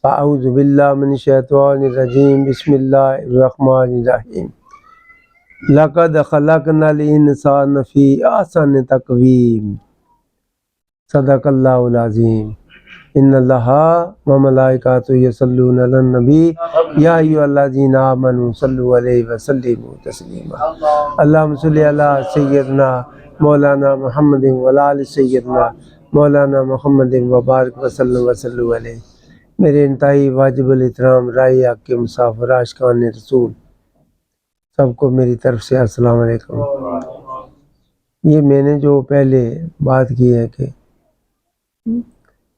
اعوذ باللہ من الشیطان الرجیم بسم اللہ الرحمن الرحیم لقد خلقنا الانسان فی احسن تقویم صدق اللہ العظیم ان اللہ و ملائکاتہ یصلون علی النبی یا ایھا الذین آمنوا صلوا علیہ وسلموا تسلیما اللہم صلی علی سیدنا مولانا محمد وعلی آل سیدنا مولانا محمد وبارک وسلم وصلوا علیہ۔ میرے انتہائی واجب الاحترام رائی حق کے مسافر عاشقان رسول سب کو میری طرف سے السلام علیکم۔ یہ میں نے جو پہلے بات کی ہے کہ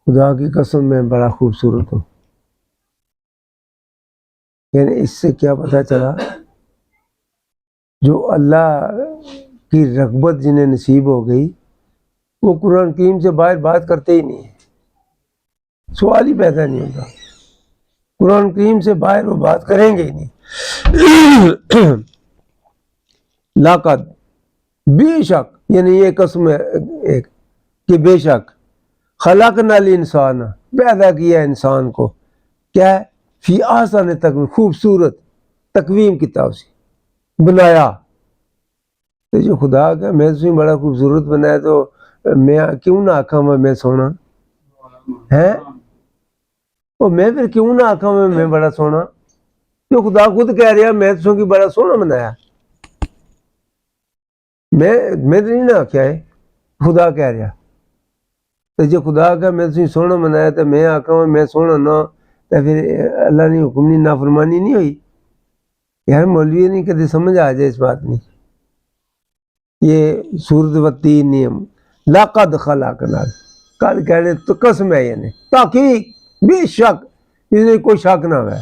خدا کی قسم میں بڑا خوبصورت ہوں، یعنی اس سے کیا پتہ چلا، جو اللہ کی رغبت جنہیں نصیب ہو گئی وہ قرآن کریم سے باہر بات کرتے ہی نہیں ہیں، سوال ہی پیدا نہیں ہوتا، قرآن کریم سے باہر وہ بات کریں گے ہی نہیں۔ لاقد بے شک، یعنی یہ قسم ہے ایک کہ بے شک خلقنا الانسان پیدا کیا انسان کو، کیا ہے؟ فی احسن تقویم، خوبصورت تقویم کی طرف سے بنایا۔ تو جو خدا کا میں سے بڑا خوبصورت بنایا تو میں کیوں نہ آکھاں میں سونا ہے، اور میں پھر کیوں نہ آکھاں میں بڑا سونا، جو خدا خود کہہ رہا میں تو کی بڑا سونا بنایا، میں تو نہیں نہ آکھیا ہے، خدا کہہ رہا۔ تو جو خدا کا میں تو سونا بنایا تو میں آکھاں میں سونا نہ، تو پھر اللہ نے حکم نہیں، نافرمانی نہیں ہوئی۔ یار مولوی نہیں کدی سمجھ آ جائے اس بات میں، یہ سورۃ والتین نیم لقد خلقنا، قد کہنے تو قسم ہے، یعنی تحقیق بے شک، اس میں کوئی شک نہ ہے۔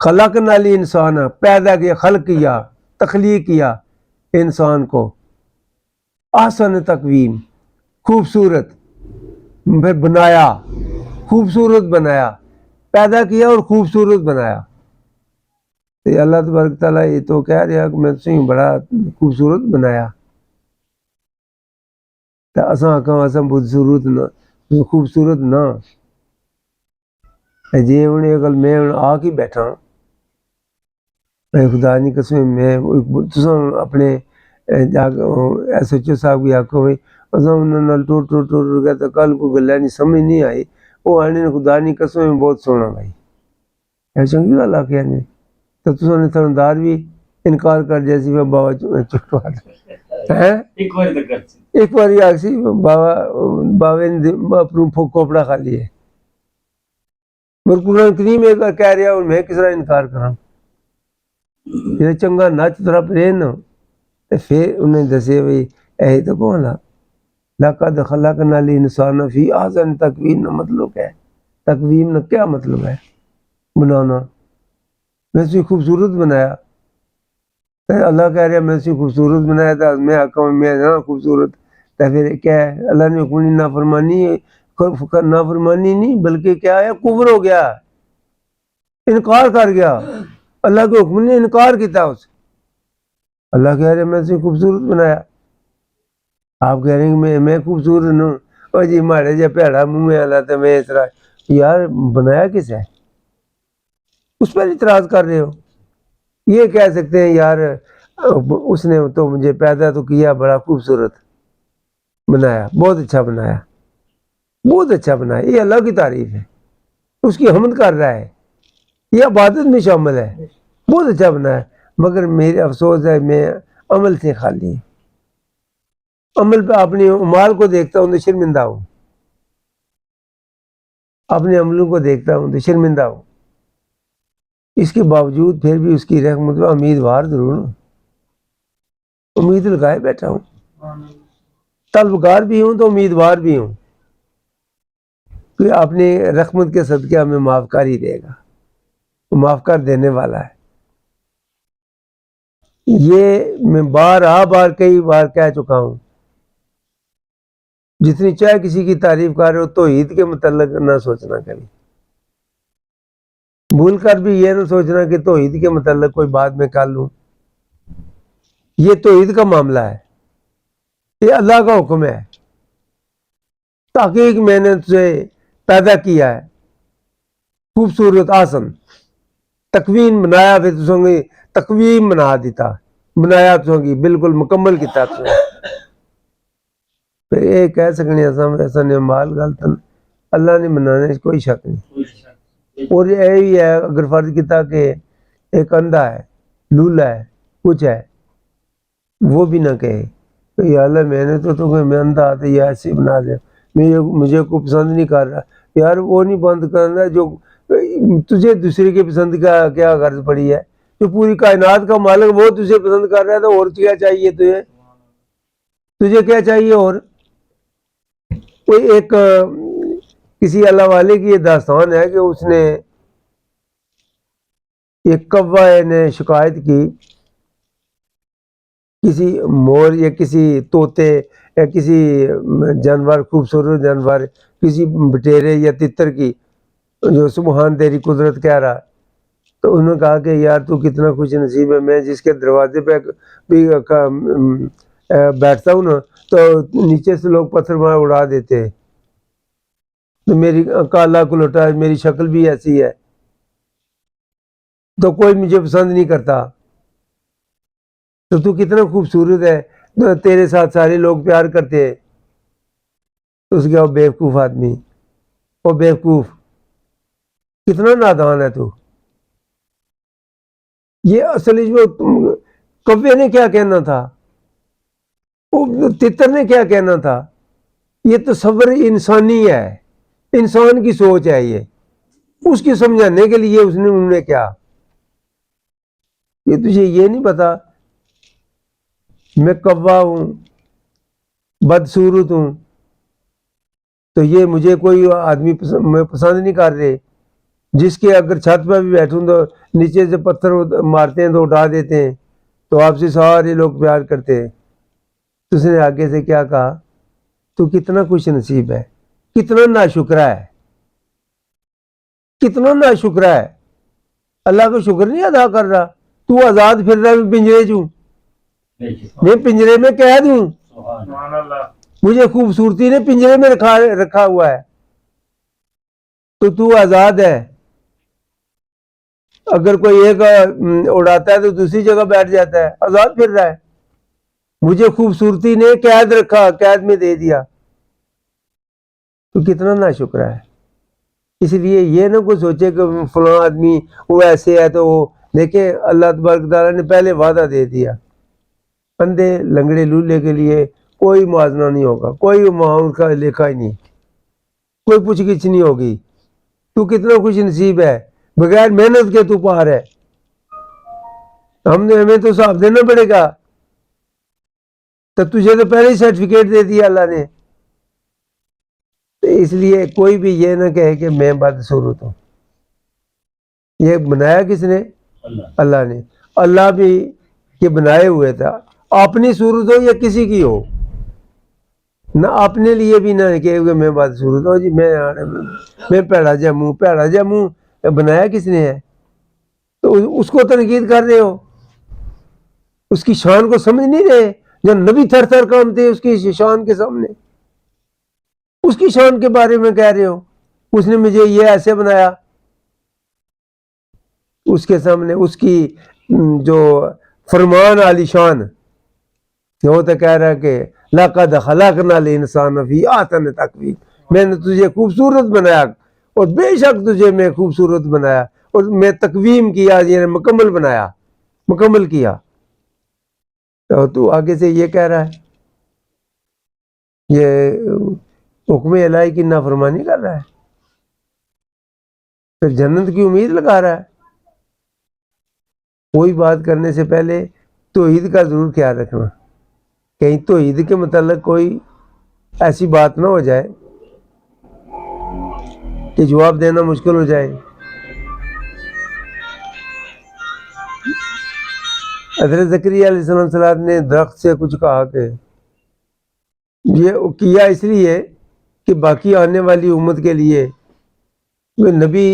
خلقنا الانسان پیدا کیا، خلق کیا، تخلیق کیا انسان کو، احسن تقویم خوبصورت، پھر بنایا خوبصورت بنایا، پیدا کیا اور خوبصورت بنایا۔ تو اللہ تبارک تعالیٰ یہ تو کہہ رہا کہ میں تسیں بڑا خوبصورت بنایا، تو اساں آکھاں اساں بدصورت نہ خوبصورت نہ، جی ہوں اگر میں آ کے بیٹھا میں خدا نہیں قسم میں تساں اپنے ایس ایچ او صاحب کی آکھو اساں انہوں نے ٹوٹ گیا تو کل کو گلہ نہیں سمجھ نہیں آئی، وہ آنے خدا نہیں قسم میں بہت سونا بھائی، ہے چنگی گل آکھیا نے، تو تساں نے تھندار بھی انکار کر جیسی میں بابا چٹوا ہے ایک باری آکسی بابے نے اپنوں کھوپڑا کھا لیے، مگر قرآن کریم ایک کہہ رہا اور میں کس طرح انکار کراں، یہ چنگا نچ طرف رہے نا، پھر انہیں دسے بھئی اے تو کون ہے، لقد خلقنا الانسان فی احسن تقویم، مطلب کیا ہے تقویم نہ، کیا مطلب ہے بنانا، میں سے خوبصورت بنایا، اللہ کہہ رہا میں سے خوبصورت بنایا تھا، میں آکھاں میں نہ خوبصورت، تو پھر کیا ہے اللہ نے حکم نافرمانی نہیں بلکہ کیا ہے کفر ہو گیا، انکار کر گیا، اللہ کے حکم نے انکار کیتا اس، اللہ کہہ رہے میں سے خوبصورت بنایا، آپ کہہ رہے ہیں کہ میں خوبصورت ہوں، اور جی ماڑے جے پیڑا منہ والا تو میں اس طرح، یار بنایا کس ہے، اس پر اعتراض کر رہے ہو۔ یہ کہہ سکتے ہیں یار اس نے تو مجھے پیدا تو کیا بڑا خوبصورت بنایا، بہت اچھا بنایا، بہت اچھا بنایا، یہ اللہ کی تعریف ہے، اس کی حمد کر رہا ہے، یہ عبادت میں شامل ہے، بہت اچھا بنایا، مگر میرے افسوس ہے میں عمل سے خالی، عمل پہ اپنی اعمال کو دیکھتا ہوں تو شرمندہ ہوں، اپنے عملوں کو دیکھتا ہوں تو شرمندہ ہوں، اس کے باوجود پھر بھی اس کی رحمت و امیدوار ضرور ہوں، امید لگائے بیٹھا ہوں، طلبگار بھی ہوں تو امیدوار بھی ہوں کہ اپنی رحمت کے صدقے ہمیں معاف کر ہی دے گا، وہ معاف کر دینے والا ہے۔ یہ میں بار کئی بار کہہ چکا ہوں، جتنی چاہے کسی کی تعریف کر رہے ہو توحید کے متعلق نہ سوچنا، کبھی بھول کر بھی یہ نہ سوچنا کہ توحید کے متعلق کوئی بات میں کر لوں، یہ توحید کا معاملہ ہے، یہ اللہ کا حکم ہے، تحقیق میں نے تجھے پیدا کیا ہے، خوبصورت آسن تکوین بنایا، پھر تسوں کی تقویم بنا دیتا، بنایا تسوں کی بالکل مکمل کیتا تسوں، پھر یہ کہہ سکنے ایسا نعمال غلط اللہ نے بنانے کوئی شک نہیں۔ اور یہ بھی ہے اگر فرض کیتا کہ ایک اندھا ہے، لولا ہے، کچھ ہے، وہ بھی نہ کہے کہ یا اللہ میں نے تو میں اندھا آتا یہ ایسے بنا دیا، مجھے کو پسند نہیں کر رہا، یار وہ نہیں بند کرنا جو تجھے دوسرے کی پسند کا کیا غرض پڑی ہے، جو پوری کائنات کا مالک وہ تجھے پسند کر رہا ہے تو اور کیا چاہیے تجھے کیا چاہیے؟ اور کوئی ایک کسی اللہ والے کی یہ داستان ہے کہ اس نے ایک کوا نے شکایت کی کسی مور یا کسی طوطے یا کسی جانور، خوبصورت جانور، کسی بٹیرے یا تتر کی جو سبحان تیری قدرت کہہ رہا، تو انہوں نے کہا کہ یار تو کتنا خوش نصیب ہے، میں جس کے دروازے پہ بھی بیٹھتا ہوں نا تو نیچے سے لوگ پتھر مار اڑا دیتے ہیں، تو میری کالا کلوٹا ہے، میری شکل بھی ایسی ہے تو کوئی مجھے پسند نہیں کرتا، تو کتنا خوبصورت ہے، تیرے ساتھ سارے لوگ پیار کرتے ہیں۔ تو اس کا بیوقوف آدمی، وہ بیوقوف کتنا نادان ہے تو، یہ اصل میں کوے نے کیا کہنا تھا، تتر نے کیا کہنا تھا، یہ تصور انسانی ہے، انسان کی سوچ ہے، یہ اس کی سمجھانے کے لیے انہوں نے کیا، یہ تجھے یہ نہیں پتا میں کوا ہوں، بدصورت ہوں، تو یہ مجھے کوئی آدمی پسند نہیں کر رہے، جس کے اگر چھت پہ بھی بیٹھوں تو نیچے سے پتھر مارتے ہیں تو اٹھا دیتے ہیں، تو آپ سے سارے لوگ پیار کرتے ہیں۔ تو اس نے آگے سے کیا کہا، تو کتنا خوش نصیب ہے، کتنا ناشکرہ ہے، کتنا ناشکرہ ہے، اللہ کا شکر نہیں ادا کر رہا، تو آزاد پھر رہا ہے پنجرے چوں، میں پنجرے میں قید ہوں، مجھے خوبصورتی نے پنجرے میں رکھا ہوا ہے، تو آزاد ہے، اگر کوئی ایک اڑاتا ہے تو دوسری جگہ بیٹھ جاتا ہے، آزاد پھر رہا ہے، مجھے خوبصورتی نے قید رکھا، قید میں دے دیا، تو کتنا ناشکرہ ہے۔ اس لیے یہ نہ کوئی سوچے کہ فلاں آدمی وہ ایسے ہے تو وہ دیکھیں، اللہ تبارک تعالیٰ نے پہلے وعدہ دے دیا، اندھے لنگڑے لولے کے لیے کوئی موازنہ نہیں ہوگا، کوئی وہاں کا لکھا ہی نہیں، کوئی پوچھ گچھ نہیں ہوگی، تو کتنا خوش نصیب ہے، بغیر محنت کے تو پار ہے، ہمیں تو حساب دینا پڑے گا، تو تجھے تو پہلے ہی سرٹیفکیٹ دے دیا اللہ نے۔ اس لیے کوئی بھی یہ نہ کہے کہ میں بدصورت ہوں، یہ بنایا کس نے؟ اللہ نے۔ اللہ بھی یہ بنائے ہوئے تھا، اپنی صورت ہو یا کسی کی ہو، نہ اپنے لیے بھی نہ کہ میں بدصورت ہوں جی، میں پیڑا جموں بنایا کس نے ہے؟ تو اس کو تنقید کر رہے ہو، اس کی شان کو سمجھ نہیں رہے، جو نبی تھر تھر کامتے اس کی شان کے سامنے، اس کی شان کے بارے میں کہہ رہے ہو، اس نے مجھے یہ ایسے بنایا، اس کے سامنے اس کی جو فرمان عالی شان، وہ تو کہہ رہا ہے کہ لَقَدْ خَلَقْنَا الْإِنسَانَ فِي أَحْسَنِ تَقْوِيمٍ، میں نے تجھے خوبصورت بنایا، اور بے شک تجھے میں خوبصورت بنایا، اور میں تقویم کیا، یعنی مکمل بنایا، مکمل کیا، تو آگے سے یہ کہہ رہا ہے، یہ حکم الہی کی نافرمانی کر رہا ہے، پھر جنت کی امید لگا رہا ہے۔ کوئی بات کرنے سے پہلے توحید کا ضرور خیال رکھنا، کہیں توحید کے متعلق کوئی ایسی بات نہ ہو جائے کہ جواب دینا مشکل ہو جائے۔ حضرت زکریا علیہ السلام نے درخت سے کچھ کہا کہ یہ کیا اس لیے کہ باقی آنے والی امت کے لیے نبی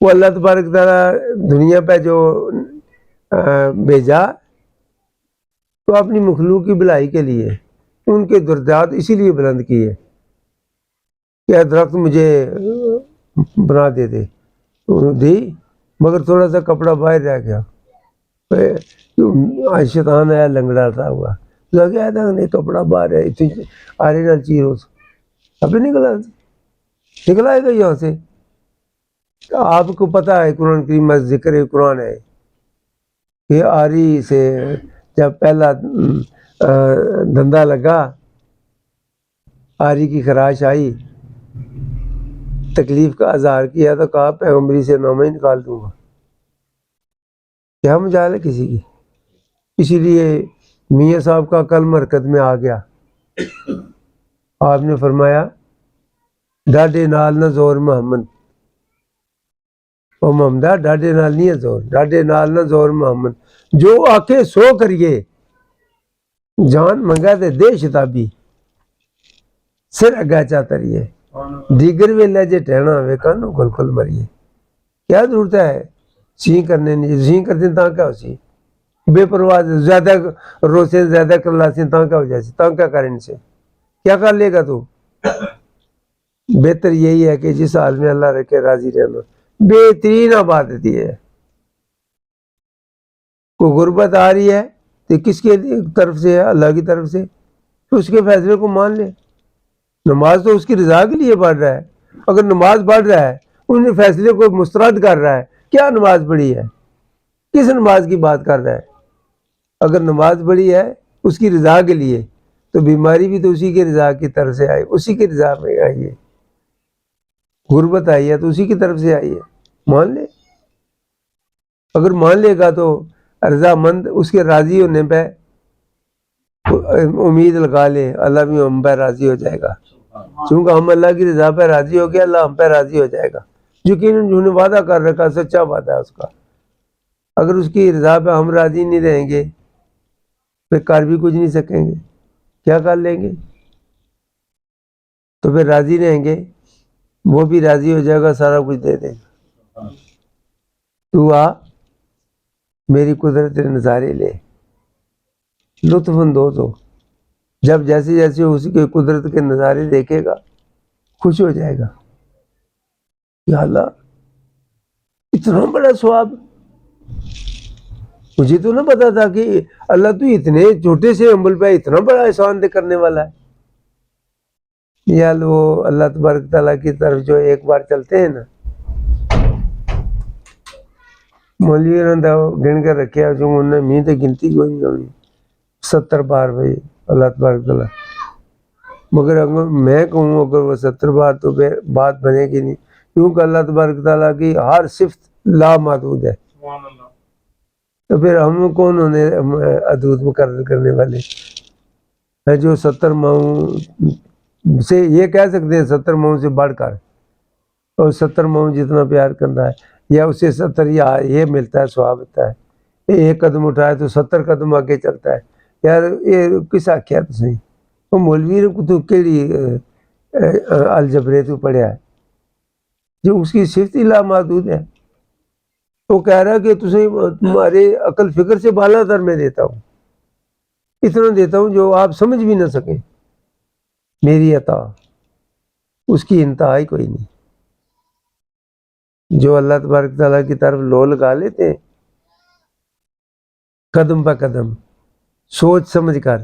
کو اللہ تبارک تعالیٰ دنیا پہ جو بھیجا تو اپنی مخلوق کی بھلائی کے لیے، ان کے درجات اسی لیے بلند کیے، کہ درخت مجھے بنا دے دے، دی مگر تھوڑا سا کپڑا باہر رہ گیا، شیطان آیا لنگڑا تھا ہوا گیا تھا نہیں کپڑا باہر ہے اتنی آرے نال چیز ابھی نکل آئے گا یہاں سے۔ آپ کو پتہ ہے قرآن کریم میں ذکر قرآن ہے کہ آری سے جب پہلا دھندا لگا، آری کی خراش آئی، تکلیف کا اظہار کیا تو کہا پیغمبری سے نامہ ہی نکال دوں گا، کیا مجال ہے کسی کی۔ اسی لیے میاں صاحب کا کل مرکز میں آ گیا، آپ نے فرمایا ڈاڈے نال نہ زور محمد، او محمدہ ڈاڈے نال نہیں ہے زور، ڈاڈے نال نہ زور محمد، جو آکے سو کریے، جان منگا دے دے شتابی، سر اگا چاہتا رہیے، دیگر ویلے جے ٹہنا ہوئے کانو کھل کھل مریے۔ کیا ضرورت ہے سی کرنے نہیں، سی کرتے تاں کیا ہو سی، بے پرواز زیادہ روسے زیادہ کر لاسی تاں کیا ہو جائے، تاں کیا کریں سے، کیا کر لے گا تو۔ بہتر یہی ہے کہ جس حال میں اللہ رکھے راضی رہنا، بہترین عبادت یہ ہے۔ کوئی غربت آ رہی ہے تو کس کے طرف سے ہے؟ اللہ کی طرف سے، تو اس کے فیصلے کو مان لے۔ نماز تو اس کی رضا کے لیے پڑھ رہا ہے، اگر نماز پڑھ رہا ہے ان فیصلے کو مسترد کر رہا ہے، کیا نماز پڑھی ہے، کس نماز کی بات کر رہا ہے۔ اگر نماز پڑھی ہے اس کی رضا کے لیے تو بیماری بھی تو اسی کی رضا کی طرف سے آئی، اسی کی رضا میں آئی ہے۔ غربت آئی ہے تو اسی کی طرف سے آئی ہے، مان لے۔ اگر مان لے گا تو رضا مند اس کے راضی ہونے پہ امید لگا لے، اللہ بھی ہم پہ راضی ہو جائے گا، چونکہ ہم اللہ کی رضا پہ راضی ہو گیا، اللہ ہم پہ راضی ہو جائے گا۔ یقیناً جنہوں نے وعدہ کر رکھا سچا وعدہ ہے اس کا، اگر اس کی رضا پہ ہم راضی نہیں رہیں گے پھر کر بھی کچھ نہیں سکیں گے، کیا کر لیں گے، تو پھر راضی رہیں گے، وہ بھی راضی ہو جائے گا، سارا کچھ دے دے گا۔ تو آ میری قدرت نظارے لے، لطف اندوز ہو، جب جیسے جیسے اس کے قدرت کے نظارے دیکھے گا خوش ہو جائے گا، یا اللہ اتنا بڑا ثواب، مجھے تو نہ پتا تھا کہ اللہ تو اتنے چھوٹے سے عمل پہ اتنا بڑا احسان دے کرنے والا ہے۔ یا وہ اللہ تبارک تعالیٰ کی طرف جو ایک بار چلتے ہیں نا، مولوی نے گن کر رکھے جو انہوں نے میں تو گنتی کوئی نہیں ہونی 70 بار بھائی اللہ تبارک تعالیٰ، مگر اگر میں کہوں اگر وہ 70 بار تو بات بنے گی نہیں، کیونکہ اللہ تبارک تعالیٰ کی ہر صفت لامحدود ہے، تو پھر ہم کون ہونے حدود مقرر کرنے والے ہیں جو 70 ماؤں سے یہ کہہ سکتے ہیں 70 ماؤں سے بڑھ کر، اور 70 ماؤں جتنا پیار کرتا ہے یا اسے 70 یہ ملتا ہے ثواب ہوتا ہے، ایک قدم اٹھائے تو 70 قدم آگے چلتا ہے، یار یہ کس آخیا تو صحیح، وہ مولوی نے تو کیڑی الجبرے تو پڑھیا ہے جو اس کی صفت ہی لامحدود ہے۔ وہ کہہ رہا ہے کہ تمہارے عقل فکر سے بالا تر میں دیتا ہوں، اتنا دیتا ہوں جو آپ سمجھ بھی نہ سکیں، میری عطا اس کی انتہا ہی کوئی نہیں۔ جو اللہ تبارک تعالیٰ کی طرف لو لگا لیتے ہیں قدم پہ قدم سوچ سمجھ کر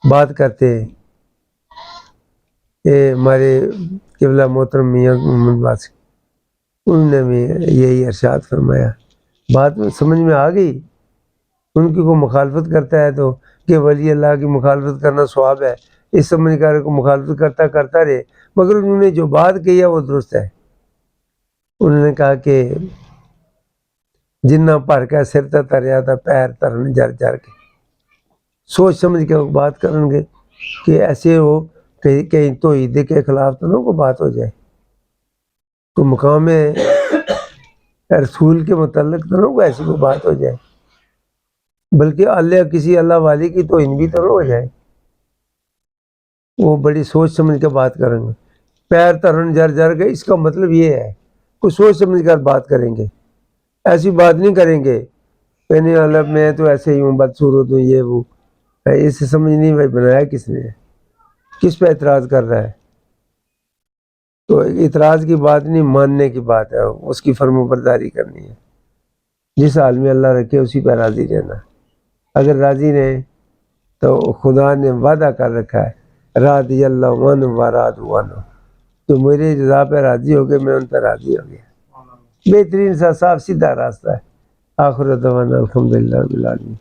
بات کرتے ہیں، یہ ہمارے قبلہ محترم میاں محمد واسق انہوں نے بھی یہی ارشاد فرمایا، بات سمجھ میں آ گئی۔ ان کی کوئی مخالفت کرتا ہے تو کہ ولی اللہ کی مخالفت کرنا ثواب ہے، اس سمجھ کر کو مخالفت کرتا رہے، مگر انہوں نے جو بات کہی ہے وہ درست ہے۔ انہوں نے کہا کہ جنہ بھر کے سر تے تریا تھا پیر ترن جر جر کے، سوچ سمجھ کے بات کریں گے کہ ایسے ہو کہ کہیں توحید کے خلاف تو نہ کوئی بات ہو جائے، کوئی مقام رسول کے متعلق تو نہ کوئی ایسی کوئی بات ہو جائے، بلکہ اللہ کسی اللہ والی کی توہین بھی تو نہ ہو جائے۔ وہ بڑی سوچ سمجھ کے بات کریں گے، پیر ترن جر جر کے، اس کا مطلب یہ ہے کوئی سوچ سمجھ کر بات کریں گے، ایسی بات نہیں کریں گے کہنے اللہ میں تو ایسے ہی ہوں بدصورت ہوں یہ وہ، اسے سمجھ نہیں بھائی بنایا کس نے، کس پہ اعتراض کر رہا ہے۔ تو اعتراض کی بات نہیں، ماننے کی بات ہے، اس کی فرم برداری کرنی ہے، جس حال میں اللہ رکھے اسی پہ راضی رہنا۔ اگر راضی رہیں تو خدا نے وعدہ کر رکھا ہے راضی اللہ عنہ و راضوا عنہ، تو میرے رضا پہ راضی ہو گئے، میں ان پہ راضی ہو گیا۔ بہترین سا صاف سیدھا راستہ ہے۔ آخر دعوانا الحمدللہ رب العالمین۔